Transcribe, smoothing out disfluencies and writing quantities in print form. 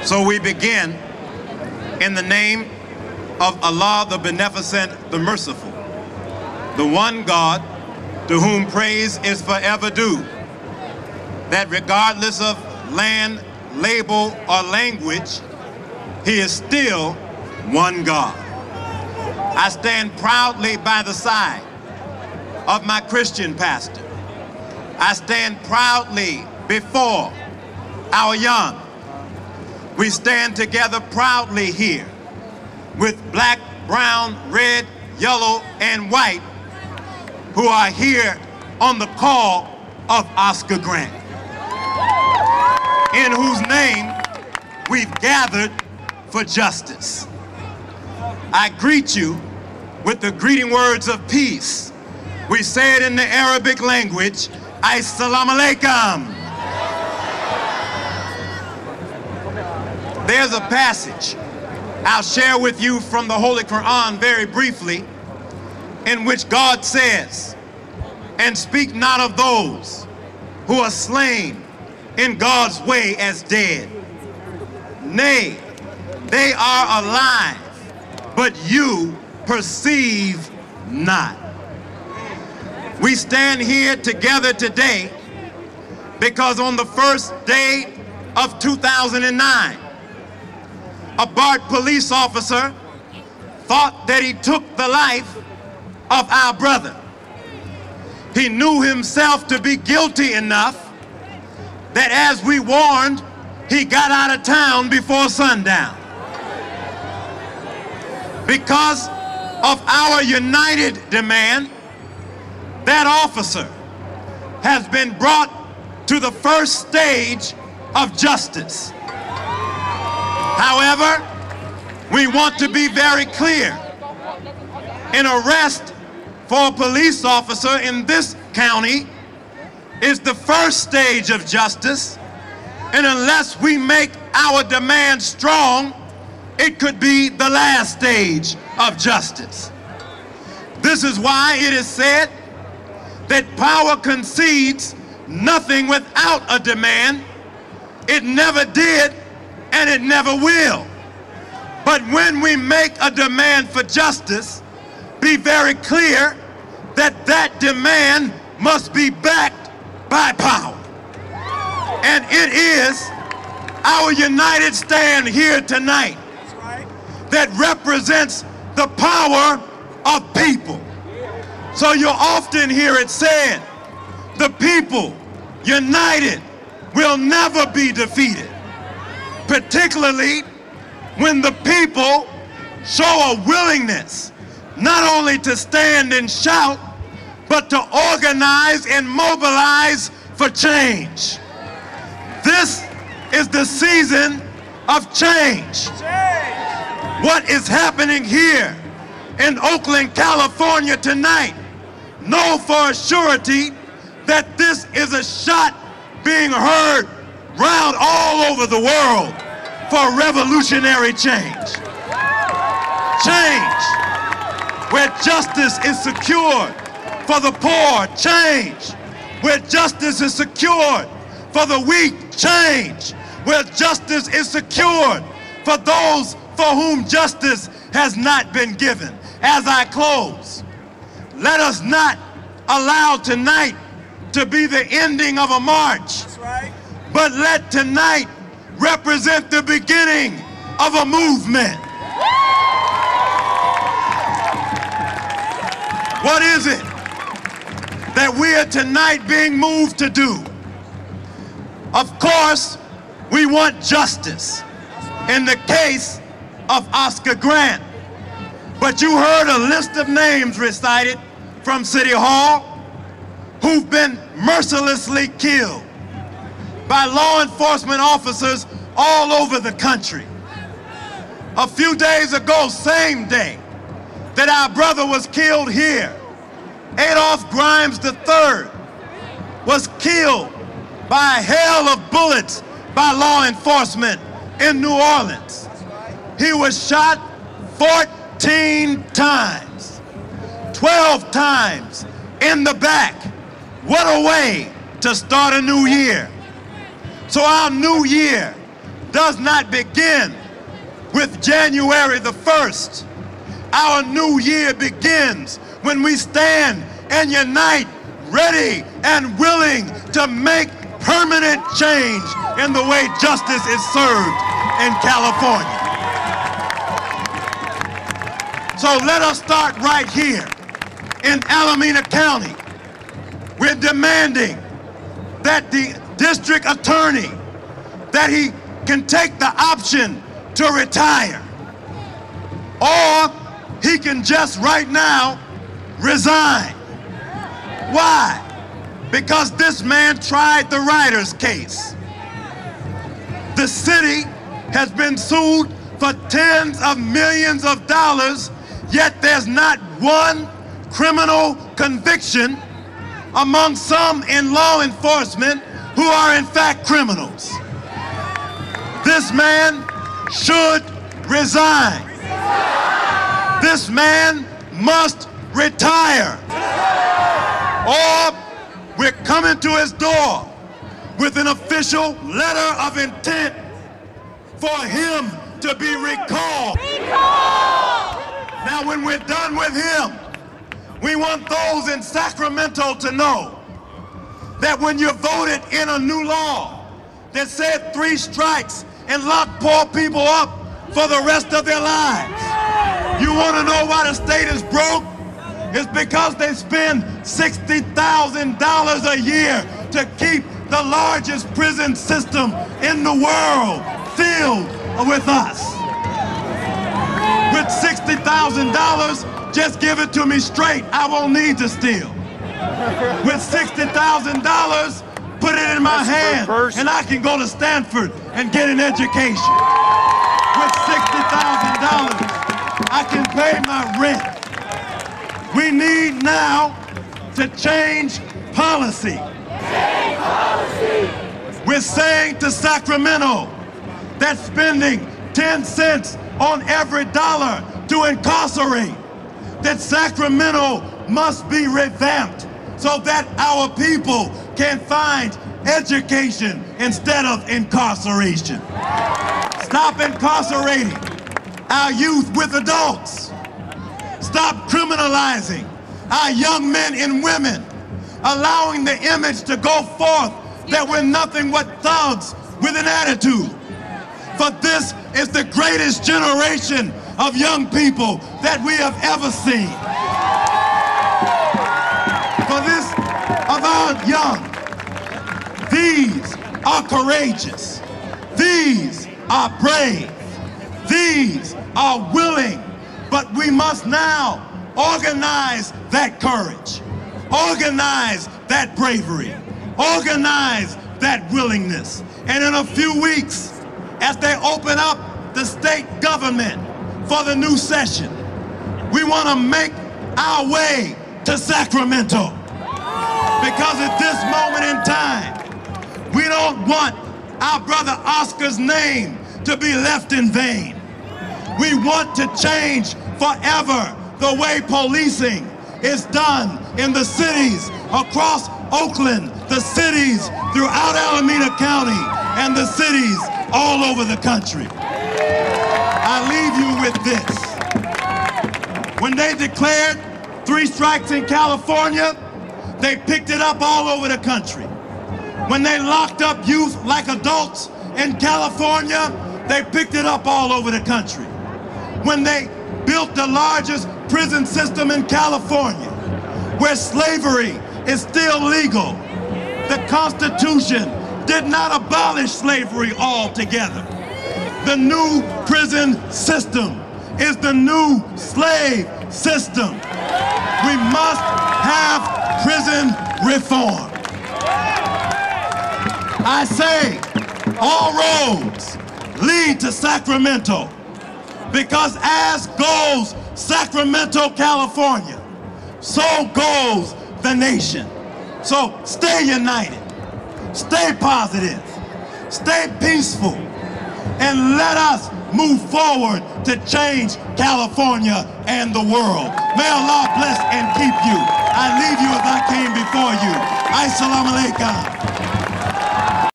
So we begin in the name of Allah, the Beneficent, the Merciful, the one God to whom praise is forever due, that regardless of land, label, or language, He is still one God. I stand proudly by the side of my Christian pastor. I stand proudly before our young. We stand together proudly here with black, brown, red, yellow, and white who are here on the call of Oscar Grant, in whose name we've gathered for justice. I greet you with the greeting words of peace. We say it in the Arabic language, Assalamu alaikum. There's a passage I'll share with you from the Holy Quran very briefly, in which God says, "And speak not of those who are slain in God's way as dead. Nay, they are alive, but you perceive not." We stand here together today because on the first day of 2009, a BART police officer thought that he took the life of our brother. He knew himself to be guilty enough that, as we warned, he got out of town before sundown. Because of our united demand, that officer has been brought to the first stage of justice. However, we want to be very clear. An arrest for a police officer in this county is the first stage of justice, and unless we make our demand strong, it could be the last stage of justice. This is why it is said that power concedes nothing without a demand. It never did, and it never will. But when we make a demand for justice, be very clear that that demand must be backed by power. And it is our united stand here tonight that represents the power of people. So you'll often hear it said, the people united will never be defeated. Particularly when the people show a willingness not only to stand and shout, but to organize and mobilize for change. This is the season of change. What is happening here in Oakland, California tonight, know for a surety that this is a shot being heard round all over the world for revolutionary change. Change where justice is secured for the poor. Change where justice is secured for the weak. Change where justice is secured for those for whom justice has not been given. As I close, let us not allow tonight to be the ending of a march. That's right. But let tonight represent the beginning of a movement. What is it that we are tonight being moved to do? Of course, we want justice in the case of Oscar Grant. But you heard a list of names recited from City Hall who've been mercilessly killed by law enforcement officers all over the country. A few days ago, same day that our brother was killed here, Adolph Grimes III was killed by a hail of bullets by law enforcement in New Orleans. He was shot 14 times, 12 times in the back. What a way to start a new year. So our new year does not begin with January the 1st. Our new year begins when we stand and unite, ready and willing to make permanent change in the way justice is served in California. So let us start right here in Alameda County. We're demanding that the district attorney, that he can take the option to retire, or he can just right now resign. Why? Because this man tried the Riders case. The city has been sued for tens of millions of dollars, yet there's not one criminal conviction among some in law enforcement who are in fact criminals. This man should resign. This man must retire, or we're coming to his door with an official letter of intent for him to be recalled. Now, when we're done with him, we want those in Sacramento to know that when you voted in a new law that said 3 strikes and locked poor people up for the rest of their lives, you want to know why the state is broke? It's because they spend $60,000 a year to keep the largest prison system in the world filled with us. With $60,000, just give it to me straight. I won't need to steal. With $60,000, put it in my hand and I can go to Stanford and get an education. With $60,000, I can pay my rent. We need now to change policy. We're saying to Sacramento that spending 10 cents on every dollar to incarcerate, that Sacramento must be revamped so that our people can find education instead of incarceration. Stop incarcerating our youth with adults. Stop criminalizing our young men and women, allowing the image to go forth that we're nothing but thugs with an attitude. For this is the greatest generation of young people that we have ever seen. For this of our young, these are courageous, these are brave, these are willing, but we must now organize that courage, organize that bravery, organize that willingness. And in a few weeks, as they open up the state government for the new session, we want to make our way to Sacramento. Because at this moment in time, we don't want our brother Oscar's name to be left in vain. We want to change forever the way policing is done in the cities across Oakland, the cities throughout Alameda County, and the cities all over the country. I leave you with this. When they declared 3 strikes in California, they picked it up all over the country. When they locked up youth like adults in California, they picked it up all over the country. When they built the largest prison system in California, where slavery is still legal, the Constitution did not abolish slavery altogether. The new prison system is the new slave system. We must have prison reform. I say all roads lead to Sacramento, because as goes Sacramento, California, so goes the nation. So stay united, stay positive, stay peaceful, and let us move forward to change California and the world. May Allah bless and keep you. I leave you as I came before you. Assalamu alaikum.